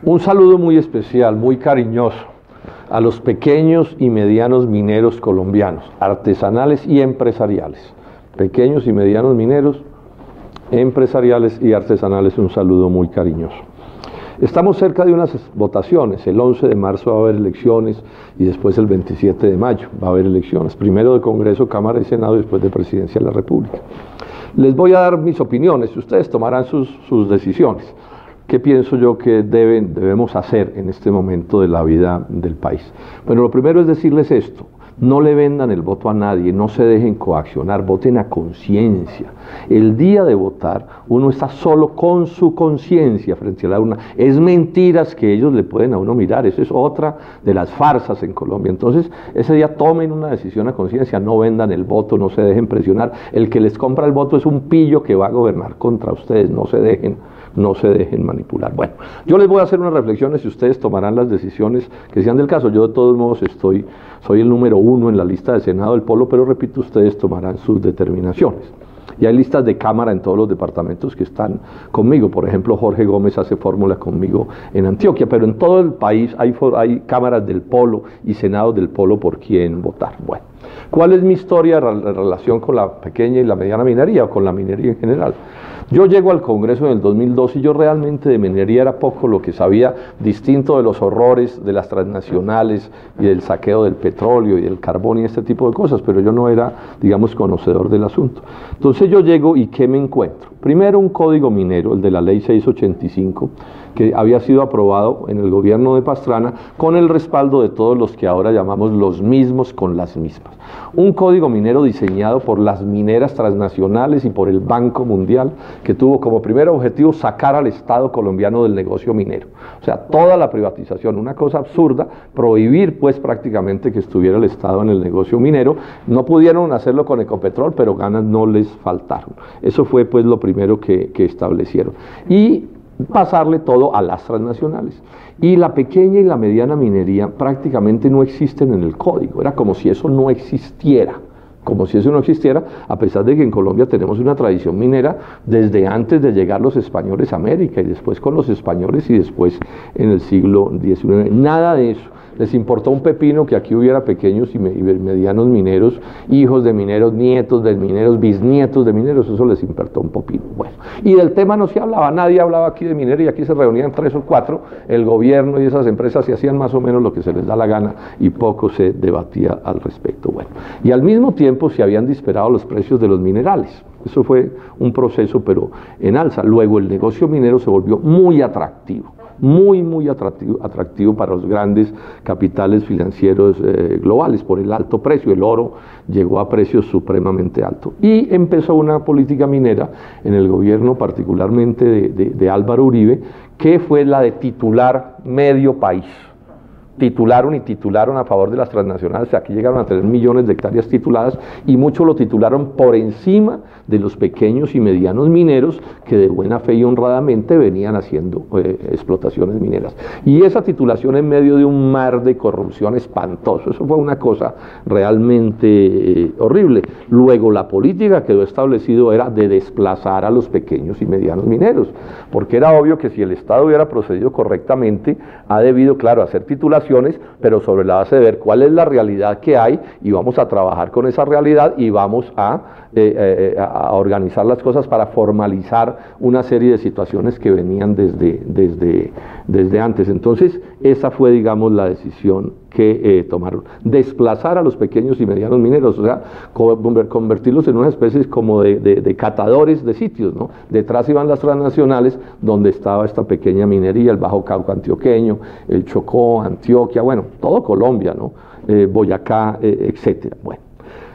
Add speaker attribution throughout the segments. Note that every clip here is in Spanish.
Speaker 1: Un saludo muy especial, muy cariñoso a los pequeños y medianos mineros colombianos, artesanales y empresariales. Pequeños y medianos mineros, empresariales y artesanales, un saludo muy cariñoso. Estamos cerca de unas votaciones, el 11 de marzo va a haber elecciones y después el 27 de mayo va a haber elecciones, primero de Congreso, Cámara y Senado y después de Presidencia de la República. Les voy a dar mis opiniones y ustedes tomarán sus decisiones. ¿Qué pienso yo que debemos hacer en este momento de la vida del país? Bueno, lo primero es decirles esto: no le vendan el voto a nadie, no se dejen coaccionar, voten a conciencia. El día de votar, uno está solo con su conciencia frente a la urna. Es mentiras que ellos le pueden a uno mirar, eso es otra de las farsas en Colombia. Entonces, ese día tomen una decisión a conciencia, no vendan el voto, no se dejen presionar. El que les compra el voto es un pillo que va a gobernar contra ustedes, no se dejen manipular. Bueno, yo les voy a hacer unas reflexiones y ustedes tomarán las decisiones que sean del caso. Yo de todos modos soy el número 1 en la lista de Senado del Polo, pero repito, ustedes tomarán sus determinaciones. Y hay listas de Cámara en todos los departamentos que están conmigo. Por ejemplo, Jorge Gómez hace fórmula conmigo en Antioquia, pero en todo el país hay cámaras del Polo y Senados del Polo por quien votar. Bueno, ¿cuál es mi historia en relación con la pequeña y la mediana minería o con la minería en general? Yo llego al Congreso en el 2002 y yo realmente de minería era poco lo que sabía, distinto de los horrores de las transnacionales y del saqueo del petróleo y del carbón y este tipo de cosas, pero yo no era, digamos, conocedor del asunto. Entonces yo llego y ¿qué me encuentro? Primero, un código minero, el de la ley 685, que había sido aprobado en el gobierno de Pastrana con el respaldo de todos los que ahora llamamos los mismos con las mismas. Un código minero diseñado por las mineras transnacionales y por el Banco Mundial, que tuvo como primer objetivo sacar al Estado colombiano del negocio minero. O sea, toda la privatización, una cosa absurda, prohibir pues prácticamente que estuviera el Estado en el negocio minero. No pudieron hacerlo con Ecopetrol, pero ganas no les faltaron. Eso fue pues lo primero que establecieron. Y pasarle todo a las transnacionales. Y la pequeña y la mediana minería prácticamente no existen en el código. Era como si eso no existiera. Como si eso no existiera, a pesar de que en Colombia tenemos una tradición minera desde antes de llegar los españoles a América y después con los españoles y después en el siglo XIX. Nada de eso. Les importó un pepino que aquí hubiera pequeños y medianos mineros, hijos de mineros, nietos de mineros, bisnietos de mineros, eso les importó un pepino. Bueno, y del tema no se hablaba, nadie hablaba aquí de minería, aquí se reunían 3 o 4, el gobierno y esas empresas se hacían más o menos lo que se les da la gana y poco se debatía al respecto. Bueno, y al mismo tiempo se habían disparado los precios de los minerales. Eso fue un proceso, pero en alza. Luego el negocio minero se volvió muy atractivo. Muy atractivo para los grandes capitales financieros globales por el alto precio. El oro llegó a precios supremamente altos y empezó una política minera en el gobierno particularmente de Álvaro Uribe, que fue la de titular medio país. Titularon a favor de las transnacionales, aquí llegaron a tener millones de hectáreas tituladas y muchos lo titularon por encima de los pequeños y medianos mineros que de buena fe y honradamente venían haciendo explotaciones mineras. Y esa titulación en medio de un mar de corrupción espantoso, eso fue una cosa realmente horrible. Luego la política que quedó establecido era de desplazar a los pequeños y medianos mineros, porque era obvio que si el Estado hubiera procedido correctamente, ha debido, claro, hacer titulaciones, pero sobre la base de ver cuál es la realidad que hay y vamos a trabajar con esa realidad y vamos a organizar las cosas para formalizar una serie de situaciones que venían desde antes. Entonces, esa fue, digamos, la decisión que tomaron. Desplazar a los pequeños y medianos mineros, o sea, convertirlos en una especie como de catadores de sitios, ¿no? Detrás iban las transnacionales, donde estaba esta pequeña minería, el Bajo Cauca antioqueño, el Chocó, Antioquia, bueno, todo Colombia, ¿no? Boyacá, etcétera. Bueno.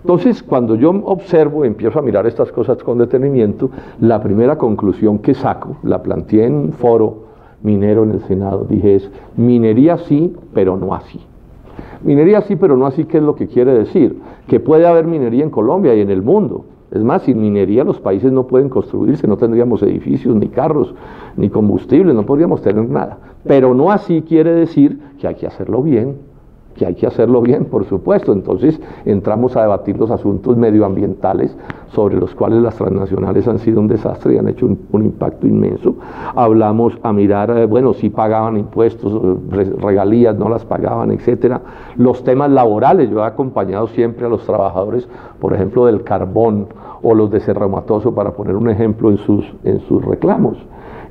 Speaker 1: Entonces, cuando yo observo, empiezo a mirar estas cosas con detenimiento, la primera conclusión que saco, la planteé en un foro minero en el Senado, dije es, minería sí, pero no así. Minería sí, pero no así, ¿qué es lo que quiere decir? Que puede haber minería en Colombia y en el mundo. Es más, sin minería los países no pueden construirse, no tendríamos edificios, ni carros, ni combustibles, no podríamos tener nada. Pero no así quiere decir que hay que hacerlo bien. que hay que hacerlo bien, por supuesto. Entonces entramos a debatir los asuntos medioambientales sobre los cuales las transnacionales han sido un desastre y han hecho un impacto inmenso. Hablamos a mirar, bueno, si pagaban impuestos, regalías, no las pagaban, etcétera. Los temas laborales, yo he acompañado siempre a los trabajadores, por ejemplo, del carbón o los de Cerro Matoso, para poner un ejemplo en sus reclamos.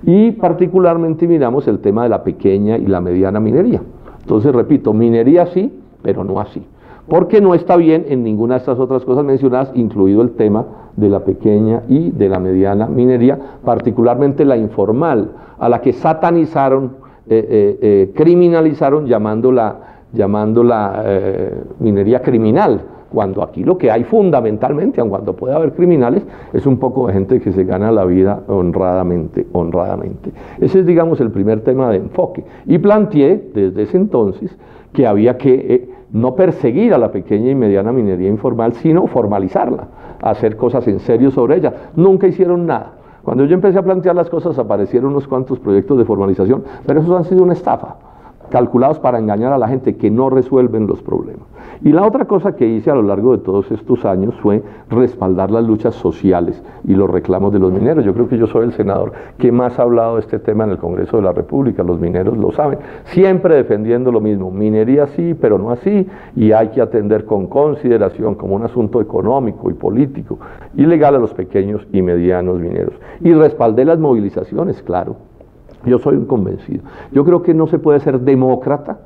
Speaker 1: Y particularmente miramos el tema de la pequeña y la mediana minería. Entonces, repito, minería sí, pero no así. Porque no está bien en ninguna de estas otras cosas mencionadas, incluido el tema de la pequeña y de la mediana minería, particularmente la informal, a la que satanizaron, criminalizaron llamándola minería criminal, cuando aquí lo que hay fundamentalmente, aun cuando puede haber criminales, es un poco de gente que se gana la vida honradamente. Ese es, digamos, el primer tema de enfoque. Y planteé desde ese entonces que había que no perseguir a la pequeña y mediana minería informal, sino formalizarla, hacer cosas en serio sobre ella. Nunca hicieron nada. Cuando yo empecé a plantear las cosas aparecieron unos cuantos proyectos de formalización, pero esos han sido una estafa, calculados para engañar a la gente, que no resuelven los problemas. Y la otra cosa que hice a lo largo de todos estos años fue respaldar las luchas sociales y los reclamos de los mineros. Yo creo que yo soy el senador que más ha hablado de este tema en el Congreso de la República, los mineros lo saben, siempre defendiendo lo mismo: minería sí, pero no así, y hay que atender con consideración como un asunto económico y político y legal a los pequeños y medianos mineros. Y respaldé las movilizaciones, claro. Yo soy un convencido. Yo creo que no se puede ser demócrata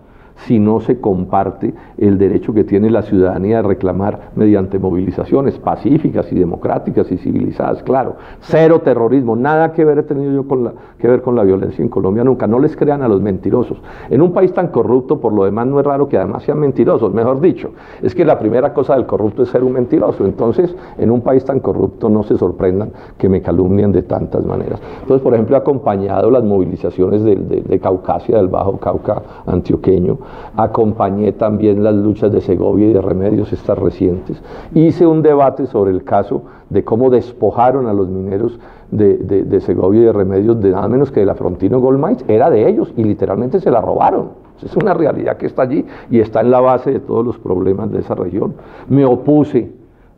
Speaker 1: si no se comparte el derecho que tiene la ciudadanía de reclamar mediante movilizaciones pacíficas y democráticas y civilizadas, claro. Cero terrorismo, nada que ver he tenido yo con la violencia en Colombia nunca. No les crean a los mentirosos. En un país tan corrupto, por lo demás, no es raro que además sean mentirosos. Mejor dicho, es que la primera cosa del corrupto es ser un mentiroso. Entonces, en un país tan corrupto, no se sorprendan que me calumnien de tantas maneras. Entonces, por ejemplo, he acompañado las movilizaciones de Caucasia, del Bajo Cauca antioqueño. Acompañé también las luchas de Segovia y de Remedios, estas recientes. Hice un debate sobre el caso de cómo despojaron a los mineros de Segovia y de Remedios de nada menos que de la Frontino Gold Mines. Era de ellos y literalmente se la robaron. Es una realidad que está allí y está en la base de todos los problemas de esa región. Me opuse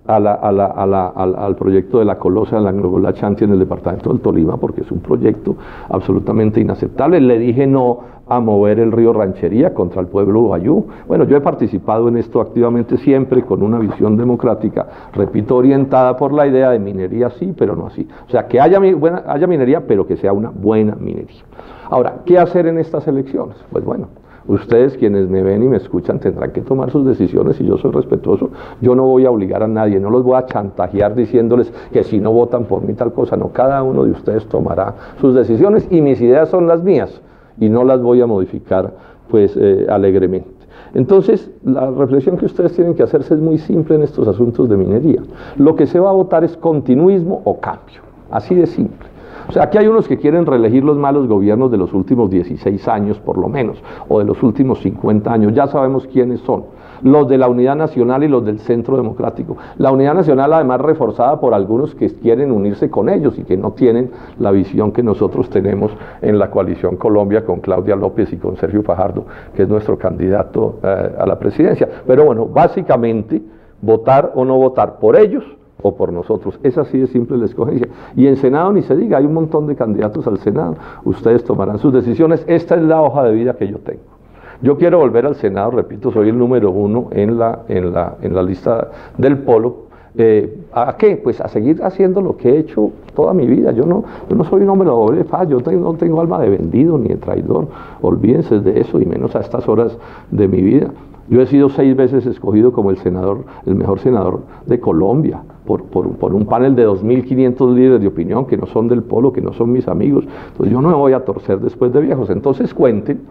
Speaker 1: al proyecto de la colosa de la Angola Chanti en el departamento del Tolima, porque es un proyecto absolutamente inaceptable. Le dije no a mover el río Ranchería contra el pueblo Wayuu. Bueno, yo he participado en esto activamente, siempre con una visión democrática, repito, orientada por la idea de minería sí, pero no así. O sea, que haya minería, pero que sea una buena minería. Ahora, ¿qué hacer en estas elecciones? Pues bueno, ustedes quienes me ven y me escuchan tendrán que tomar sus decisiones y yo soy respetuoso. Yo no voy a obligar a nadie, no los voy a chantajear diciéndoles que si no votan por mí tal cosa. No, cada uno de ustedes tomará sus decisiones y mis ideas son las mías y no las voy a modificar pues alegremente. Entonces, la reflexión que ustedes tienen que hacerse es muy simple en estos asuntos de minería. Lo que se va a votar es continuismo o cambio, así de simple. O sea, aquí hay unos que quieren reelegir los malos gobiernos de los últimos 16 años por lo menos, o de los últimos 50 años, ya sabemos quiénes son, los de la Unidad Nacional y los del Centro Democrático. La Unidad Nacional además reforzada por algunos que quieren unirse con ellos y que no tienen la visión que nosotros tenemos en la Coalición Colombia con Claudia López y con Sergio Fajardo, que es nuestro candidato a la presidencia. Pero bueno, básicamente, votar o no votar por ellos o por nosotros. Es así de simple la escogencia. Y en Senado ni se diga, hay un montón de candidatos al Senado. Ustedes tomarán sus decisiones. Esta es la hoja de vida que yo tengo. Yo quiero volver al Senado, repito, soy el número 1 en la lista del Polo. ¿A qué? Pues a seguir haciendo lo que he hecho toda mi vida. Yo no soy un hombre de doble faz, yo no tengo alma de vendido ni de traidor. Olvídense de eso, y menos a estas horas de mi vida. Yo he sido 6 veces escogido como el mejor senador de Colombia, por un panel de 2.500 líderes de opinión que no son del Polo, que no son mis amigos. Entonces yo no me voy a torcer después de viejos. Entonces cuenten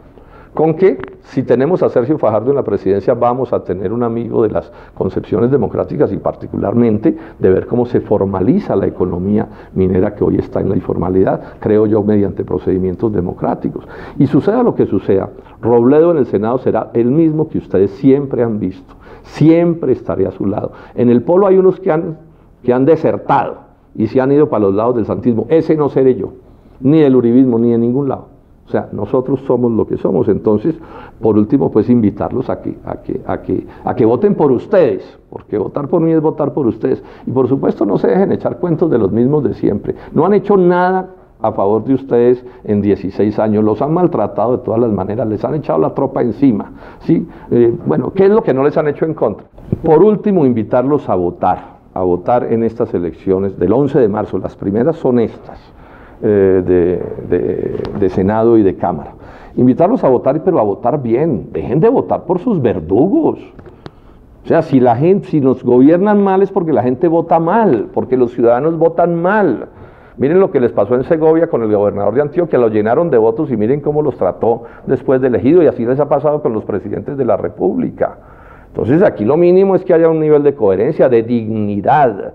Speaker 1: con que si tenemos a Sergio Fajardo en la presidencia vamos a tener un amigo de las concepciones democráticas y particularmente de ver cómo se formaliza la economía minera que hoy está en la informalidad, creo yo, mediante procedimientos democráticos. Y suceda lo que suceda, Robledo en el Senado será el mismo que ustedes siempre han visto, siempre estaré a su lado. En el Polo hay unos que han desertado y se han ido para los lados del santismo. Ese no seré yo, ni del uribismo, ni de ningún lado. O sea, nosotros somos lo que somos. Entonces, por último, pues invitarlos a que voten por ustedes, porque votar por mí es votar por ustedes. Y por supuesto, no se dejen echar cuentos de los mismos de siempre. No han hecho nada a favor de ustedes en 16 años, los han maltratado de todas las maneras, les han echado la tropa encima, ¿sí? Bueno, ¿qué es lo que no les han hecho en contra? Por último, invitarlos a votar en estas elecciones del 11 de marzo, las primeras son estas, de Senado y de Cámara. Invitarlos a votar, pero a votar bien, dejen de votar por sus verdugos. O sea, si nos gobiernan mal es porque la gente vota mal, porque los ciudadanos votan mal. Miren lo que les pasó en Segovia con el gobernador de Antioquia, lo llenaron de votos y miren cómo los trató después de elegido, y así les ha pasado con los presidentes de la República. Entonces aquí lo mínimo es que haya un nivel de coherencia, de dignidad,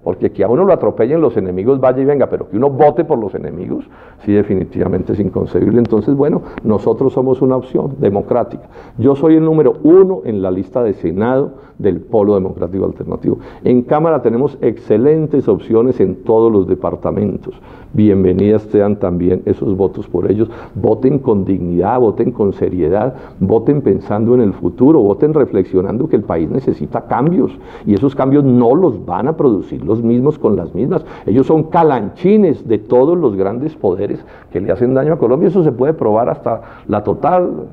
Speaker 1: porque que a uno lo atropellen los enemigos vaya y venga, pero que uno vote por los enemigos, sí, definitivamente es inconcebible. Entonces, bueno, nosotros somos una opción democrática. Yo soy el número 1 en la lista de Senado del Polo Democrático Alternativo. En Cámara tenemos excelentes opciones en todos los departamentos. Bienvenidas sean también esos votos por ellos. Voten con dignidad, voten con seriedad, voten pensando en el futuro, voten reflexionando que el país necesita cambios, y esos cambios no los van a producir los mismos con las mismas. Ellos son calanchines de todos los grandes poderes que le hacen daño a Colombia. Eso se puede probar hasta la total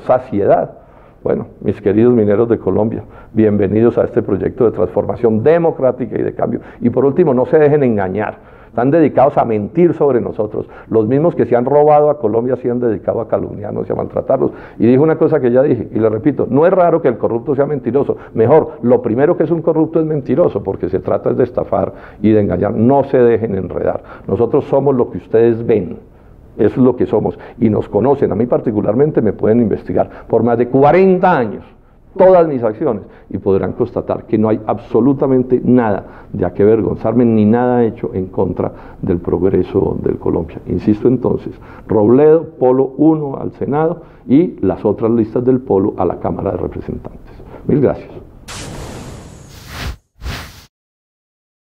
Speaker 1: saciedad. Bueno, mis queridos mineros de Colombia, bienvenidos a este proyecto de transformación democrática y de cambio. Y por último, no se dejen engañar. Están dedicados a mentir sobre nosotros. Los mismos que se han robado a Colombia se han dedicado a calumniarnos y a maltratarlos. Y dijo una cosa que ya dije, y le repito, no es raro que el corrupto sea mentiroso. Mejor, lo primero que es un corrupto es mentiroso, porque se trata de estafar y de engañar. No se dejen enredar. Nosotros somos lo que ustedes ven. Eso es lo que somos. Y nos conocen. A mí particularmente me pueden investigar por más de 40 años. Todas mis acciones, y podrán constatar que no hay absolutamente nada de a qué avergonzarme, ni nada hecho en contra del progreso del Colombia. Insisto entonces, Robledo, Polo 1 al Senado, y las otras listas del Polo a la Cámara de Representantes. Mil gracias.